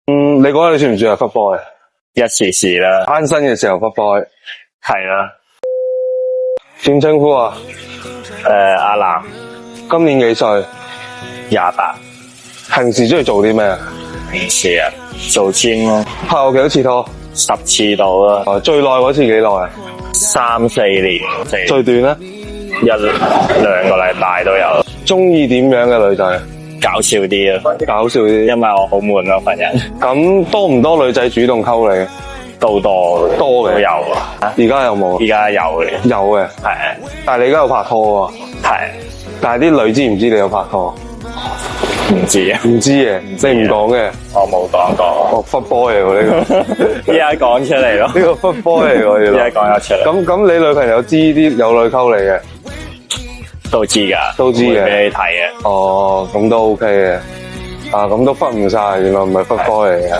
你覺得你算唔算係 fuck boy？一時時啦，單身嘅時候 fuck boy，係啦。點稱呼啊？阿南，今年幾歲28，平時中意做啲咩啊？平時啊，做 gym 咯，拍過幾多次拖10次到啦，最耐嗰次幾耐啊3-4年，最短咧1-2個禮拜都有。中意點樣嘅女仔？搞笑啲啊，搞笑啲，因為我好悶咯份人。咁多唔多女仔主動溝你？都多嘅，都有啊。而家有冇？而家有嘅，有嘅，係啊，但係你而家有拍拖喎？係但係啲女知唔知你有拍拖？唔知啊，唔知嘅，你唔講嘅。我冇講過。哦，fuck boy 嚟喎呢個，依家講出嚟咯，呢個 fuck boy 嚟喎原來。依家講咗出嚟。咁你女朋友知啲有女溝你嘅？都知㗎，都知嘅，會俾你睇嘅。哦，咁都 OK 嘅。啊，咁都 fuck 唔晒，原來唔係 fuck boy 嚟嘅。